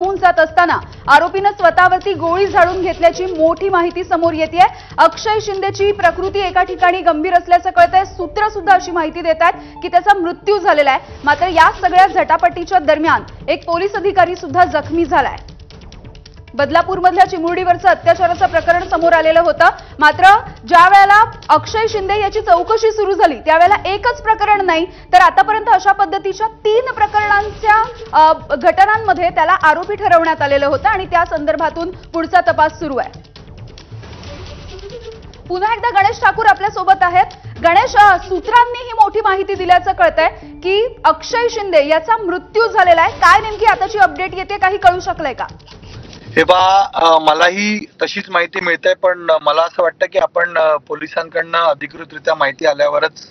होऊन जात असताना आरोपीने स्वतःवरती गोळी झाडून घेतल्याची मोठी माहिती समोर येते। अक्षय शिंदेची प्रकृती एका ठिकाणी गंभीर असल्याचं कळतंय। सूत्र सुद्धा अशी माहिती देतात की त्याचा मृत्यू झालेला आहे। मात्र या सगळ्या झटापटीच्या दरम्यान एक पोलीस अधिकारी सुद्धा जखमी झालाय। बदलापूरमधल्या चिमुरडीवरचं अत्याचाराचं प्रकरण समोर आलेलं होतं। मात्र ज्या वेळेला अक्षय शिंदे याची चौकशी सुरू झाली त्यावेळेला एकच प्रकरण नाही तर आतापर्यंत अशा पद्धतीच्या 3 प्रकरणांच्या घटनांमध्ये त्याला आरोपी ठरवण्यात आलेलं होतं आणि त्या संदर्भातून पुढचा तपास सुरू आहे। पुन्हा एकदा गणेश ठाकूर आपल्या सोबत आहेत। गणेश, सूत्रांनी ही मोठी माहिती दिल्याचं कळतंय की अक्षय शिंदे याचा मृत्यू झालेला आहे। काय नेमकी आताची अपडेट येते, काही कळू शकलंय का? हे मलाही तशीच माहिती मिळते, पण मला असं वाटतं की आपण पोलिसांकडनं अधिकृतरित्या माहिती आल्यावरच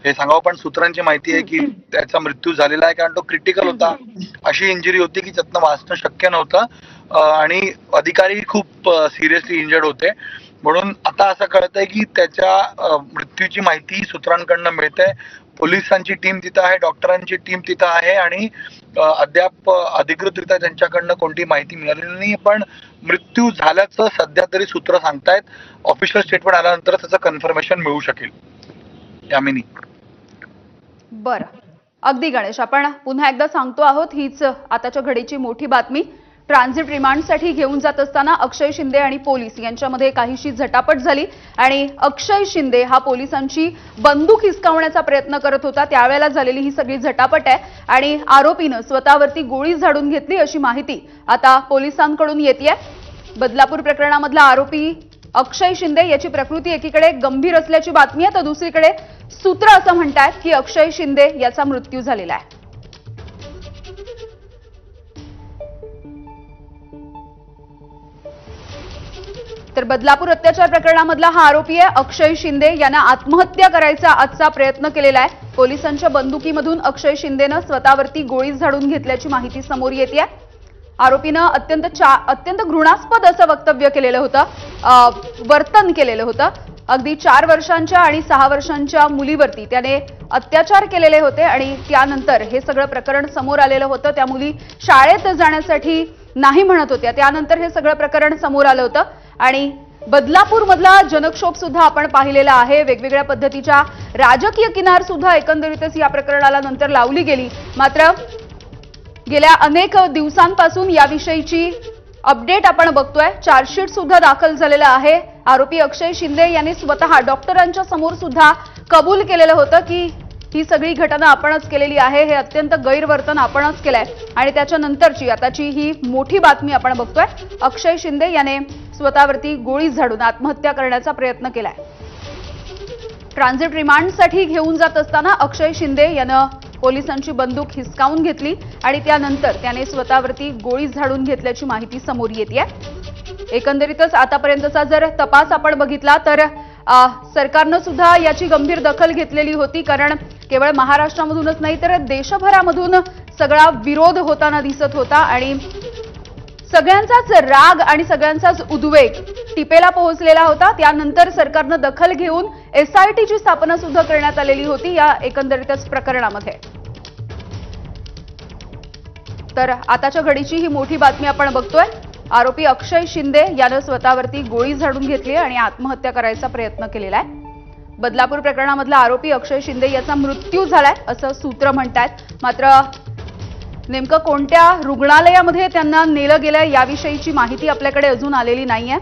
हे सांगावं। पण सूत्रांची माहिती आहे की त्याचा मृत्यू झालेला आहे, कारण तो क्रिटिकल होता। अशी इंजुरी होती की त्यातनं वाचणं शक्य नव्हतं आणि अधिकारी खूप सिरियसली इंजर्ड होते। म्हणून आता असं कळतंय की त्याच्या मृत्यूची माहिती सूत्रांकडनं मिळते। पोलिसांची टीम तिथं आहे, डॉक्टरांची टीम तिथं आहे आणि अद्याप अधिकृतरित्या त्यांच्याकडनं कोणती माहिती मिळालेली नाही, पण मृत्यू झाल्याचं सध्या तरी सूत्र सांगतायत। ऑफिशियल स्टेटमेंट आल्यानंतर त्याचं कन्फर्मेशन मिळू शकेल। यामिनी, बरं, अगदी गणेश, आपण पुन्हा एकदा सांगतो आहोत हीच आताच्या घडीची मोठी बातमी। ट्रान्झिट रिमांडसाठी घेऊन जात असताना अक्षय शिंदे आणि पोलीस यांच्यामध्ये काहीशी झटापट झाली आणि अक्षय शिंदे हा पोलिसांची बंदूक हिसकावण्याचा प्रयत्न करत होता। त्यावेळेला झालेली ही सगळी झटापट आहे आणि आरोपीनं स्वतःवरती गोळी झाडून घेतली अशी माहिती आता पोलिसांकडून येतेय। बदलापूर प्रकरणामधला आरोपी अक्षय शिंदे याची प्रकृती एकीकडे गंभीर असल्याची बातमी आहे तर दुसरीकडे सूत्र असं म्हणतात की अक्षय शिंदे याचा मृत्यू झालेला आहे। तर बदलापूर अत्याचार प्रकरणामधला हा आरोपी आहे अक्षय शिंदे। यानं आत्महत्या करायचा आजचा प्रयत्न केलेला आहे। पोलिसांच्या बंदुकीमधून अक्षय शिंदेनं स्वतःवरती गोळी झाडून घेतल्याची माहिती समोर येते। आरोपीनं अत्यंत घृणास्पद असं वक्तव्य केलेलं होतं, वर्तन केलेलं होतं। अगदी 4 वर्षांच्या आणि 6 वर्षांच्या मुलीवरती त्याने अत्याचार केलेले होते आणि त्यानंतर हे सगळं प्रकरण समोर आलेलं होतं। त्या मुली शाळेत जाण्यासाठी नाही म्हणत होत्या, त्यानंतर हे सगळं प्रकरण समोर आलं होतं आणि बदलापूरमधला जनक्षोभ सुद्धा आपण पाहिलेला आहे। वेगवेगळ्या पद्धतीच्या राजकीय किनार सुद्धा एकंदरीतच या प्रकरणाला नंतर लावली गेली। मात्र गेल्या अनेक दिवसांपासून याविषयीची अपडेट आपण बघतोय। चार्जशीट सुद्धा दाखल झालेला आहे। आरोपी अक्षय शिंदे यांनी स्वतः डॉक्टरांच्या समोर सुद्धा कबूल केलेलं होतं की ही सगळी घटना आपणच केलेली आहे, हे अत्यंत गैरवर्तन आपणच केलंय आणि त्याच्यानंतरची आताची ही मोठी बातमी आपण बघतोय। अक्षय शिंदे याने स्वतःवरती गोळी झाडून आत्महत्या करण्याचा प्रयत्न केलाय। ट्रान्झिट रिमांडसाठी घेऊन जात असताना अक्षय शिंदे यानं पोलिसांची बंदूक हिसकावून घेतली आणि त्यानंतर त्याने स्वतःवरती गोळी झाडून घेतल्याची माहिती समोर येते। एकंदरीतच आतापर्यंतचा जर तपास आपण बघितला तर सरकारनं सुद्धा याची गंभीर दखल घेतलेली होती, कारण केवळ महाराष्ट्रामधूनच नाही तर देशभरामधून सगळा विरोध होताना दिसत होता आणि सगळ्यांचाच राग आणि सगळ्यांचाच उद्वेग टिपेला पोहोचलेला होता। त्यानंतर सरकारनं दखल घेऊन SITची स्थापना सुद्धा करण्यात आलेली होती या एकंदरीतच प्रकरणामध्ये। तर आताच्या घडीची ही मोठी बातमी आपण बघतोय। आरोपी अक्षय शिंदे यानं स्वतःवरती गोळी झाडून घेतली आणि आत्महत्या करायचा प्रयत्न केलेला आहे। बदलापूर प्रकरणामधला आरोपी अक्षय शिंदे याचा मृत्यू झालाय असं सूत्र म्हणतात। मात्र नेमकं कोणत्या रुग्णालयामध्ये त्यांना नेलं गेलं याविषयीची माहिती आपल्याकडे अजून आलेली नाहीये।